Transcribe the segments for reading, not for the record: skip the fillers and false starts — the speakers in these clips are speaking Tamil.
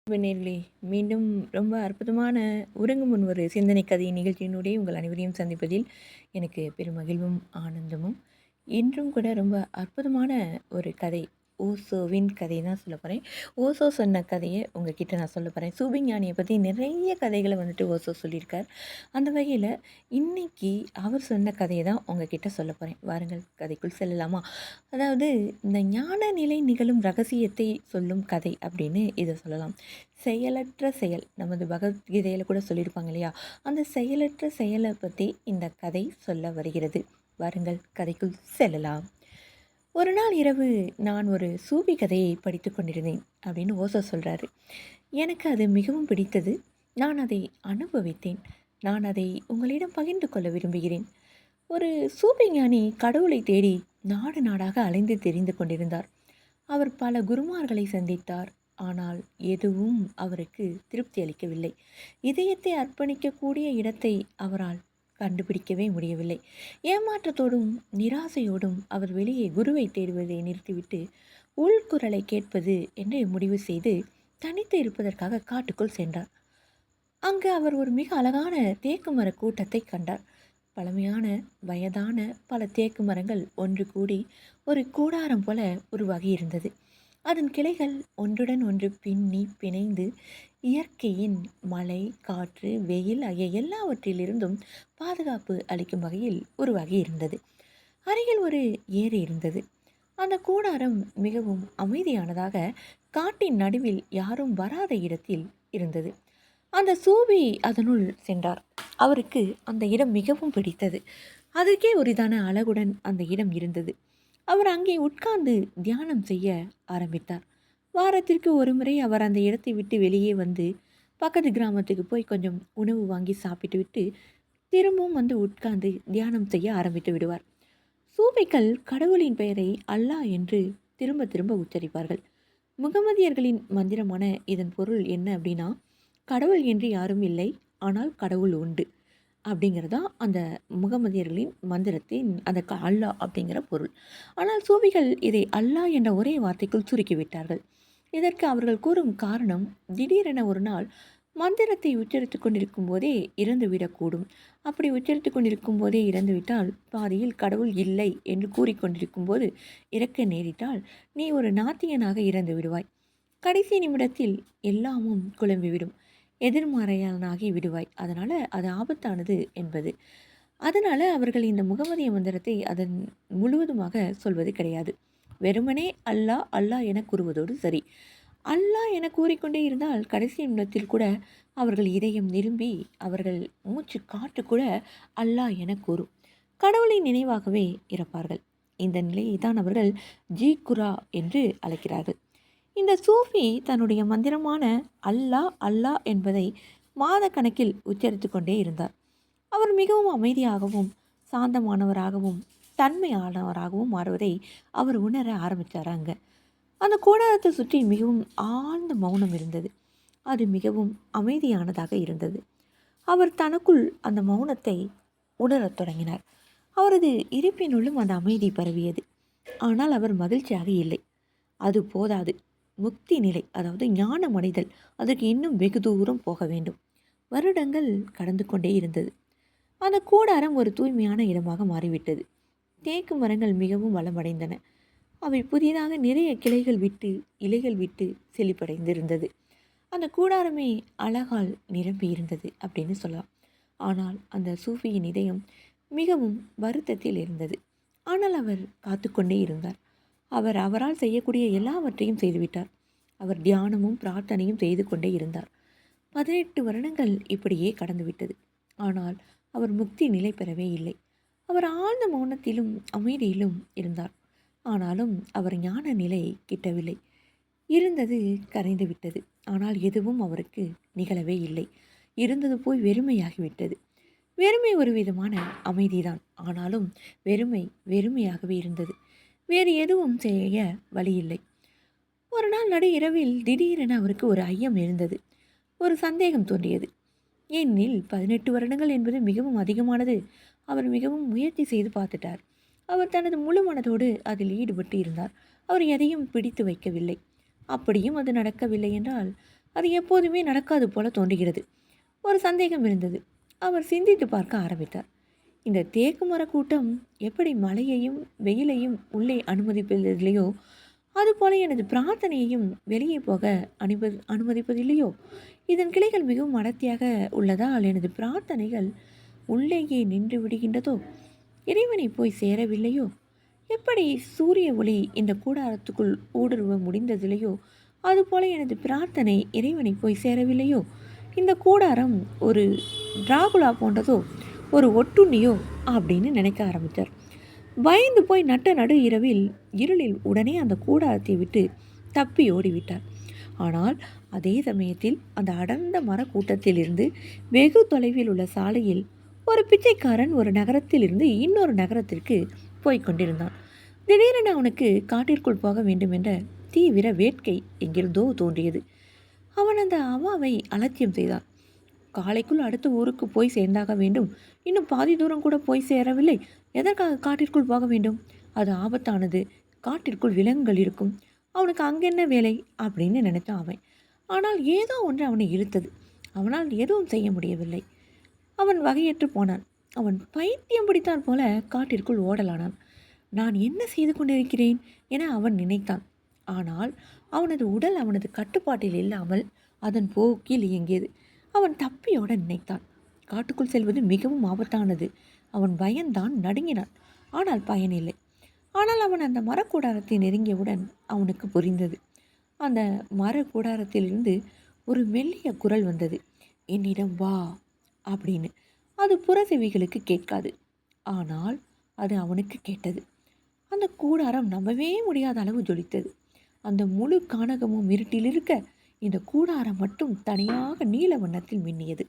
நேயர்களே, மீண்டும் ரொம்ப அற்புதமான உறங்கும் முன் ஒரு சிந்தனை கதை நிகழ்ச்சியினுடைய உங்கள் அனைவரையும் சந்திப்பதில் எனக்கு பெரும் மகிழ்வும் ஆனந்தமும். இன்றும் கூட ரொம்ப அற்புதமான ஒரு கதை, ஓசோவின் கதை தான் சொல்ல போகிறேன். ஓசோ சொன்ன கதையை உங்ககிட்ட நான் சொல்ல போகிறேன். சூபிஞானியை பற்றி நிறைய கதைகளை வந்துட்டு ஓசோ சொல்லியிருக்கார். அந்த வகையில் இன்னைக்கு அவர் சொன்ன கதையை தான் உங்ககிட்ட சொல்ல போகிறேன். வாருங்கள் கதைக்குள் செல்லலாமா? அதாவது இந்த ஞான நிலை நிகழும் ரகசியத்தை சொல்லும் கதை அப்படின்னு இதை சொல்லலாம். செயலற்ற செயல், நமது பகவத்கீதையில் கூட சொல்லியிருப்பாங்க இல்லையா? அந்த செயலற்ற செயலை பற்றி இந்த கதை சொல்ல வருகிறது. வாருங்கள் கதைக்குள் செல்லலாம். ஒரு நாள் இரவு நான் ஒரு சூபி கதையை படித்து கொண்டிருந்தேன் அப்படின்னு ஓசோ சொல்கிறாரு. எனக்கு அது மிகவும் பிடித்தது. நான் அதை அனுபவித்தேன். நான் அதை உங்களிடம் பகிர்ந்து கொள்ள விரும்புகிறேன். ஒரு சூபி ஞானி கடவுளை தேடி நாடு நாடாக அலைந்து தெரிந்து கொண்டிருந்தார். அவர் பல குருமார்களை சந்தித்தார். ஆனால் எதுவும் அவருக்கு திருப்தி அளிக்கவில்லை. இதயத்தை அர்ப்பணிக்கக்கூடிய இடத்தை அவரால் கண்டுபிடிக்கவே முடியவில்லை. ஏமாற்றத்தோடும் நிராசையோடும் அவர் வெளியே குருவை தேடுவதை நிறுத்திவிட்டு உள்குரலை கேட்பது என்று முடிவு செய்து தனித்து இருப்பதற்காக காட்டுக்குள் சென்றார். அங்கு அவர் ஒரு மிக அழகான தேக்கு மர கூட்டத்தை கண்டார். பழமையான வயதான பல தேக்கு மரங்கள் ஒன்று கூடி ஒரு கூடாரம் போல உருவாகி இருந்தது. அதன் கிளைகள் ஒன்றுடன் ஒன்று பின்னி பிணைந்து இயற்கையின் மழை, காற்று, வெயில் ஆகிய எல்லாவற்றிலிருந்தும் பாதுகாப்பு அளிக்கும் வகையில் உருவாகி இருந்தது. அருகில் ஒரு ஏரி இருந்தது. அந்த கூடாரம் மிகவும் அமைதியானதாக காட்டின் நடுவில் யாரும் வராத இடத்தில் இருந்தது. அந்த சூபி அதனுள் சென்றார். அவருக்கு அந்த இடம் மிகவும் பிடித்தது. அதற்கே உரிதான அழகுடன் அந்த இடம் இருந்தது. அவர் அங்கே உட்கார்ந்து தியானம் செய்ய ஆரம்பித்தார். வாரத்திற்கு ஒரு முறை அவர் அந்த இடத்தை விட்டு வெளியே வந்து பக்கத்து கிராமத்துக்கு போய் கொஞ்சம் உணவு வாங்கி சாப்பிட்டு விட்டு திரும்பவும் வந்து உட்கார்ந்து தியானம் செய்ய ஆரம்பித்து விடுவார். சூஃபிகள் கடவுளின் பெயரை அல்லாஹ் என்று திரும்ப திரும்ப உச்சரிப்பார்கள். முகமதியர்களின் மந்திரமான இதன் பொருள் என்ன அப்படின்னா, கடவுள் என்று யாரும் இல்லை, ஆனால் கடவுள் உண்டு அப்படிங்கிறதா அந்த முகமதியர்களின் மந்திரத்தின் அந்த அல்லாஹ் அப்படிங்கிற பொருள். ஆனால் சூஃபிகள் இதை அல்லாஹ் என்ற ஒரே வார்த்தைக்குள் சுருக்கிவிட்டார்கள். இதற்கு அவர்கள் கூறும் காரணம், திடீரென ஒரு நாள் மந்திரத்தை உச்சரித்து கொண்டிருக்கும் போதே இறந்துவிடக்கூடும். அப்படி உச்சரித்து கொண்டிருக்கும் போதே இறந்துவிட்டால் பாதியில் கடவுள் இல்லை என்று கூறிக்கொண்டிருக்கும் போது இறக்க நேரிட்டால் நீ ஒரு நாத்தியனாக இறந்து விடுவாய். கடைசி நிமிடத்தில் எல்லாமும் குழம்பிவிடும். எதிர்மறையானாகி விடுவாய். அதனால் அது ஆபத்தானது என்பது. அதனால் அவர்கள் இந்த முகமதிய மந்திரத்தை அதன் முழுவதுமாக சொல்வது கிடையாது. வெறுமனே அல்லாஹ் அல்லாஹ் என கூறுவதோடு சரி. அல்லாஹ் என கூறிக்கொண்டே இருந்தால் கடைசி நிமிடத்தில் கூட அவர்கள் இதயம் நிரும்பி அவர்கள் மூச்சு காற்று கூட அல்லாஹ் என கூறும். கடவுளின் நினைவாகவே இறப்பார்கள். இந்த நிலையை தான் அவர்கள் ஜீக்குரா என்று அழைக்கிறார்கள். இந்த சூஃபி தன்னுடைய மந்திரமான அல்லாஹ் அல்லாஹ் என்பதை மாத கணக்கில் உச்சரித்து கொண்டே இருந்தார். அவர் மிகவும் அமைதியாகவும் சாந்தமானவராகவும் தன்மையானவராகவும் மாறுவதை அவர் உணர ஆரம்பித்தார். அந்த கூடாரத்தை சுற்றி மிகவும் ஆழ்ந்த மௌனம் இருந்தது. அது மிகவும் அமைதியானதாக இருந்தது. அவர் தனக்குள் அந்த மௌனத்தை உணரத் தொடங்கினார். அவரது இருப்பினுள்ளும் அந்த அமைதி பரவியது. ஆனால் அவர் மகிழ்ச்சியாக இல்லை. அது போதாது. முக்தி நிலை, அதாவது ஞானம் அடைதல், அதற்கு இன்னும் வெகு தூரம் போக வேண்டும். வருடங்கள் கடந்து கொண்டே இருந்தது. அந்த கூடாரம் ஒரு தூய்மையான இடமாக மாறிவிட்டது. தேக்கு மரங்கள் மிகவும் வளமடைந்தன. அவை புதிதாக நிறைய கிளைகள் விட்டு இலைகள் விட்டு செழிப்படைந்திருந்தது. அந்த கூடாரமே அழகால் நிரம்பி இருந்தது அப்படின்னு சொல்லலாம். ஆனால் அந்த சூஃபியின் இதயம் மிகவும் வருத்தத்தில் இருந்தது. ஆனால் அவர் காத்து கொண்டே இருந்தார். அவர் அவரால் செய்யக்கூடிய எல்லாவற்றையும் செய்துவிட்டார். அவர் தியானமும் பிரார்த்தனையும் செய்து கொண்டே இருந்தார். 18 வருடங்கள் இப்படியே கடந்துவிட்டது. ஆனால் அவர் முக்தி நிலை பெறவே இல்லை. அவர் ஆழ்ந்த மௌனத்திலும் அமைதியிலும் இருந்தார். ஆனாலும் அவர் ஞான நிலை கிட்டவில்லை. இருந்தது கரைந்து விட்டது. ஆனால் எதுவும் அவருக்கு நிகழவே இல்லை. இருந்தது போய் வெறுமையாகிவிட்டது. வெறுமை ஒரு விதமான அமைதிதான். ஆனாலும் வெறுமை வெறுமையாகவே இருந்தது. வேறு எதுவும் செய்ய வழியில்லை. ஒரு நாள் நடு இரவில் திடீரென அவருக்கு ஒரு ஐயம் எழுந்தது. ஒரு சந்தேகம் தோன்றியது. ஏனெனில் 18 வருடங்கள் என்பது மிகவும் அதிகமானது. அவர் மிகவும் முயற்சி செய்து பார்த்துட்டார். அவர் தனது முழு மனதோடு அதில் ஈடுபட்டு இருந்தார். அவர் எதையும் பிடித்து வைக்கவில்லை. அப்படியும் அது நடக்கவில்லை என்றால் அது எப்போதுமே நடக்காது போல தோன்றுகிறது. ஒரு சந்தேகம் இருந்தது. அவர் சிந்தித்து பார்க்க ஆரம்பித்தார். இந்த தேக்கு மர கூட்டம் எப்படி மழையையும் வெயிலையும் உள்ளே அனுமதிப்பதில்லையோ, அதுபோல எனது பிரார்த்தனையையும் வெளியே போக அனுமதிப்பதில்லையோ? இதன் கிளைகள் மிகவும் அடர்த்தியாக உள்ளதால் எனது பிரார்த்தனைகள் உள்ளேயே நின்று விடுகின்றதோ? இறைவனை போய் சேரவில்லையோ? எப்படி சூரிய ஒளி இந்த கூடாரத்துக்குள் ஊடுருவ முடிந்ததில்லையோ, அதுபோல எனது பிரார்த்தனை இறைவனை போய் சேரவில்லையோ? இந்த கூடாரம் ஒரு டிராகுலா போன்றதோ, ஒரு ஒட்டுண்ணியோ அப்படின்னு நினைக்க ஆரம்பித்தார். பயந்து போய் நட்ட நடு இரவில் இருளில் உடனே அந்த கூடாரத்தை விட்டு தப்பி ஓடிவிட்டார். ஆனால் அதே சமயத்தில் அந்த அடர்ந்த மர கூட்டத்திலிருந்து வெகு தொலைவில் உள்ள சாலையில் ஒரு பிச்சைக்காரன் ஒரு நகரத்திலிருந்து இன்னொரு நகரத்திற்கு போய்க் கொண்டிருந்தான். திடீரென அவனுக்கு காட்டிற்குள் போக வேண்டும் என்ற தீவிர வேட்கை எங்கிருந்தோ தோன்றியது. அவன் அந்த அவாவை அலட்சியம் செய்தான். காலைக்குள் அடுத்த ஊருக்கு போய் சேர்ந்தாக வேண்டும். இன்னும் பாதி தூரம் கூட போய் சேரவில்லை. எதற்காக காட்டிற்குள் போக வேண்டும்? அது ஆபத்தானது. காட்டிற்குள் விலங்குகள் இருக்கும். அவனுக்கு அங்கென்ன வேலை அப்படின்னு நினைத்தான் அவன். ஆனால் ஏதோ ஒன்று அவனை இழுத்தது. அவனால் எதுவும் செய்ய முடியவில்லை. அவன் வகையற்று போனான். அவன் பைத்தியம் பிடித்தான் போல காட்டிற்குள் ஓடலானான். நான் என்ன செய்து கொண்டிருக்கிறேன் என அவன் நினைத்தான். ஆனால் அவனது உடல் அவனது கட்டுப்பாட்டில் இல்லாமல் அதன் போக்கில் இயங்கியது. அவன் தப்பியோட நினைத்தான். காட்டுக்குள் செல்வது மிகவும் ஆபத்தானது. அவன் பயந்தான், நடுங்கினான். ஆனால் பயனில்லை. ஆனால் அவன் அந்த மரக்கூடாரத்தை நெருங்கியவுடன் அவனுக்கு புரிந்தது. அந்த மர கூடாரத்திலிருந்து ஒரு மெல்லிய குரல் வந்தது. என்னிடம் வா அப்படின்னு. அது புறசெவிகளுக்கு கேட்காது. ஆனால் அது அவனுக்கு கேட்டது. அந்த கூடாரம் நம்பவே முடியாத அளவு ஜொலித்தது. அந்த முழு கானகமும் இருட்டில் இருக்க, இந்த கூடாரம் மட்டும் தனியாக நீல வண்ணத்தில் மின்னியது.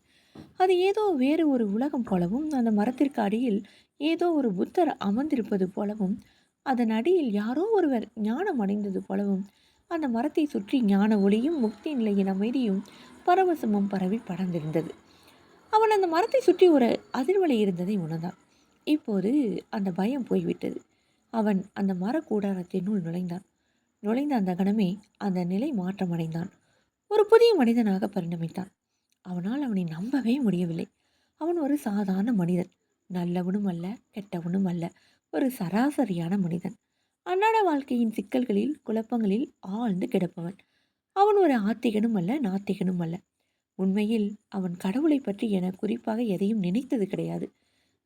அது ஏதோ வேறு ஒரு உலகம் போலவும், அந்த மரத்திற்கு அடியில் ஏதோ ஒரு புத்தர் அமர்ந்திருப்பது போலவும், அதன் அடியில் யாரோ ஒருவர் ஞானம் அடைந்தது போலவும், அந்த மரத்தை சுற்றி ஞான ஒளியும் முக்தி நிலையின் அமைதியும் பரவசமும் பரவி படர்ந்திருந்தது. அவன் அந்த மரத்தை சுற்றி ஒரு அதிர்வலை இருந்ததை உணர்ந்தான். இப்போது அந்த பயம் போய்விட்டது. அவன் அந்த மர கூடாரத்தினுள் நுழைந்தான். நுழைந்த அந்த கணமே அந்த நிலை மாற்றமடைந்தான். ஒரு புதிய மனிதனாக பரிணமித்தான். அவனால் அவனை நம்பவே முடியவில்லை. அவன் ஒரு சாதாரண மனிதன். நல்லவனும் அல்ல, கெட்டவனும் அல்ல. ஒரு சராசரியான மனிதன். அன்றாட வாழ்க்கையின் சிக்கல்களில், குழப்பங்களில் ஆழ்ந்து கிடப்பவன். அவன் ஒரு ஆத்திகனும் அல்ல, நாத்திகனும் அல்ல. உண்மையில் அவன் கடவுளை பற்றி என குறிப்பாக எதையும் நினைத்தது கிடையாது.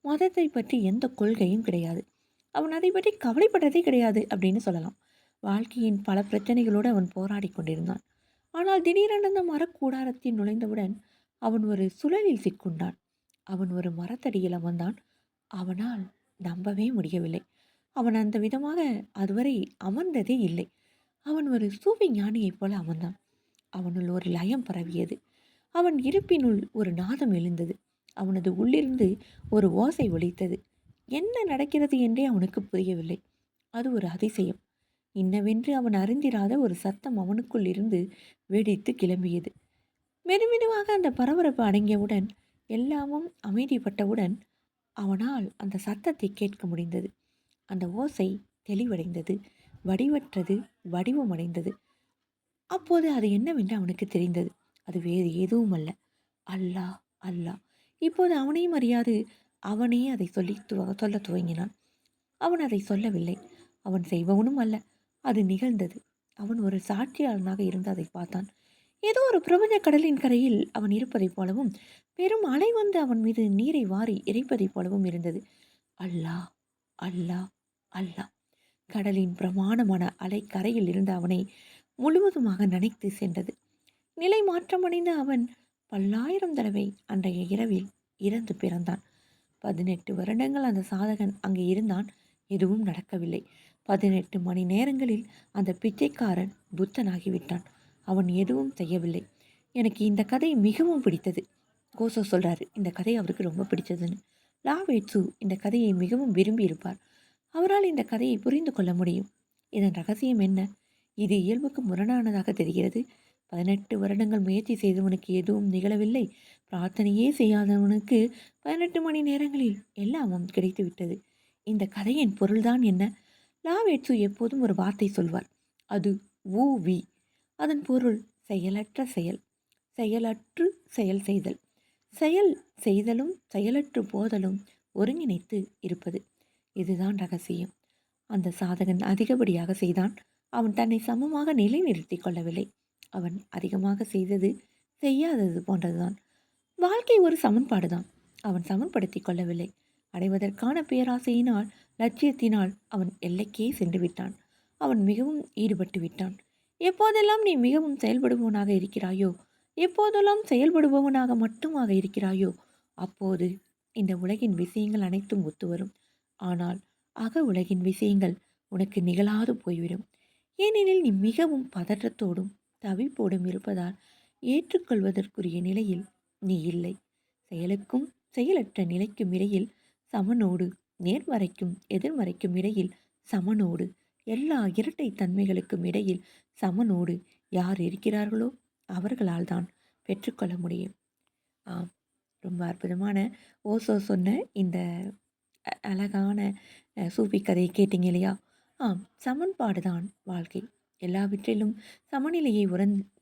மதத்தை பற்றி எந்த கொள்கையும் கிடையாது. அவன் அதை பற்றி கவலைப்பட்டதே கிடையாது அப்படின்னு சொல்லலாம். வாழ்க்கையின் பல பிரச்சனைகளோடு அவன் போராடி கொண்டிருந்தான். ஆனால் திடீரென அந்த மரக்கூடாரத்தில் நுழைந்தவுடன் அவன் ஒரு சுழலில் சிக்குண்டான். அவன் ஒரு மரத்தடியில் அமர்ந்தான். அவனால் நம்பவே முடியவில்லை. அவன் அந்த விதமாக அதுவரை அமர்ந்ததே இல்லை. அவன் ஒரு சூஃபி ஞானியைப் போல அமர்ந்தான். அவனுள் ஒரு லயம் பரவியது. அவன் இருப்பினுள் ஒரு நாதம் எழுந்தது. அவனது உள்ளிருந்து ஒரு ஓசை ஒலித்தது. என்ன நடக்கிறது என்றே அவனுக்கு புரியவில்லை. அது ஒரு அதிசயம். இன்னவென்று அவன் அறிந்திராத ஒரு சத்தம் அவனுக்குள் இருந்து வெடித்து கிளம்பியது. மெதுமெதுவாக அந்த பரபரப்பு அடங்கியவுடன், எல்லாமும் அமைதிப்பட்டவுடன் அவனால் அந்த சத்தத்தை கேட்க முடிந்தது. அந்த ஓசை தெளிவடைந்தது, வடிவற்றது, வடிவமடைந்தது. அப்போது அது என்னவென்று அவனுக்கு தெரிந்தது. அது வேறு எதுவும் அல்ல, அல்லாஹ், அல்லாஹ். இப்போது அவனையும் அறியாது அவனே அதை சொல்ல துவங்கினான். அவன் அதை சொல்லவில்லை. அவன் செய்பவனும் அல்ல. அது நிகழ்ந்தது. அவன் ஒரு சாட்சியாளனாக இருந்து அதை பார்த்தான். ஏதோ ஒரு பிரபஞ்ச கடலின் கரையில் அவன் இருப்பதைப் போலவும், பெரும் அலை வந்து அவன் மீது நீரை வாரி இறைப்பதைப் போலவும் இருந்தது. அல்லாஹ், அல்லாஹ், அல்லாஹ். கடலின் பிரமாணமான அலை கரையில் இருந்த அவனை முழுவதுமாக நனைத்து சென்றது. நிலை மாற்றமடைந்த அவன் பல்லாயிரம் தடவை அன்றைய இரவில் இறந்து பிறந்தான். 18 வருடங்கள் அந்த சாதகன் அங்கே இருந்தான். எதுவும் நடக்கவில்லை. 18 மணி நேரங்களில் அந்த பிச்சைக்காரன் புத்தனாகிவிட்டான். அவன் எதுவும் செய்யவில்லை. எனக்கு இந்த கதை மிகவும் பிடித்தது. கோசோ சொல்றாரு இந்த கதை அவருக்கு ரொம்ப பிடிச்சதுன்னு. லாவேட்சு இந்த கதையை மிகவும் விரும்பி இருப்பார். அவரால் இந்த கதையை புரிந்து கொள்ள முடியும். இதன் ரகசியம் என்ன? இது இயல்புக்கு முரணானதாக தெரிகிறது. 18 வருடங்கள் முயற்சி செய்தவனுக்கு எதுவும் நிகழவில்லை. பிரார்த்தனையே செய்யாதவனுக்கு 18 மணி நேரங்களில் எல்லாமும் கிடைத்துவிட்டது. இந்த கதையின் பொருள்தான் என்ன? லாவேட்சு எப்போதும் ஒரு வார்த்தை சொல்வார். அது ஊவி. அதன் பொருள் செயலற்ற செயல். செயலற்று செயல் செய்தல். செயல் செய்தலும் செயலற்று போதலும் ஒருங்கிணைத்து இருப்பது. இதுதான் ரகசியம். அந்த சாதகன் அதிகப்படியாக செய்தான். அவன் தன்னை சமமாக நிலைநிறுத்திக் கொள்ளவில்லை. அவன் அதிகமாக செய்தது செய்யாதது போன்றதுதான். வாழ்க்கை ஒரு சமன்பாடுதான். அவன் சமன்படுத்திக் கொள்ளவில்லை. அடைவதற்கான பேராசையினால், லட்சியத்தினால் அவன் எல்லைக்கே சென்று விட்டான். அவன் மிகவும் ஈடுபட்டு விட்டான். எப்போதெல்லாம் நீ மிகவும் செயல்படுபவனாக இருக்கிறாயோ, எப்போதெல்லாம் செயல்படுபவனாக மட்டுமாக இருக்கிறாயோ, அப்போது இந்த உலகின் விஷயங்கள் அனைத்தும் ஒத்து வரும். ஆனால் அக உலகின் விஷயங்கள் உனக்கு நிகழாது போய்விடும். ஏனெனில் நீ மிகவும் பதற்றத்தோடும் தவிப்போடும் இருப்பதால் ஏற்றுக்கொள்வதற்குரிய நிலையில் நீ இல்லை. செயலுக்கும் செயலற்ற நிலைக்கும் இடையில் சமனோடு, நேர்மறைக்கும் எதிர்மறைக்கும் இடையில் சமனோடு, எல்லா இரட்டை தன்மைகளுக்கும் இடையில் சமனோடு யார் இருக்கிறார்களோ அவர்களால் தான் பெற்றுக்கொள்ள முடியும். ஆம், ரொம்ப அற்புதமான ஓசோ சொன்ன இந்த அழகான சூஃபி கதையை கேட்டீங்க இல்லையா? ஆம், சமன்பாடு தான் வாழ்க்கை. எல்லாவற்றிலும் சமநிலையை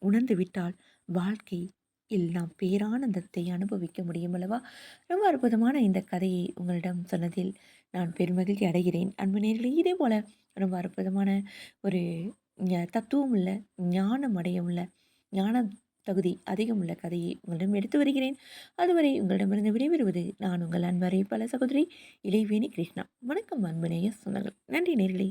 உணர்ந்து விட்டால் வாழ்க்கையில் நாம் பேரானந்தத்தை அனுபவிக்க முடியும் அல்லவா? ரொம்ப அற்புதமான இந்த கதையை உங்களிடம் சொன்னதில் நான் பெருமகிழ்ச்சி அடைகிறேன். அன்பு நேயர்களே, இதே போல ரொம்ப அற்புதமான ஒரு தத்துவம் உள்ள, ஞானம் அடைய உள்ள, ஞான தகுதி அதிகம் உள்ள கதையை உங்களிடம் எடுத்து வருகிறேன். அதுவரை உங்களிடமிருந்து விடைபெறுவது நான் உங்கள் அன்பரை பல சகோதரி இளைவேணி கிருஷ்ணா. வணக்கம் அன்பு நேய சொந்தங்கள். நன்றி நேர்களே.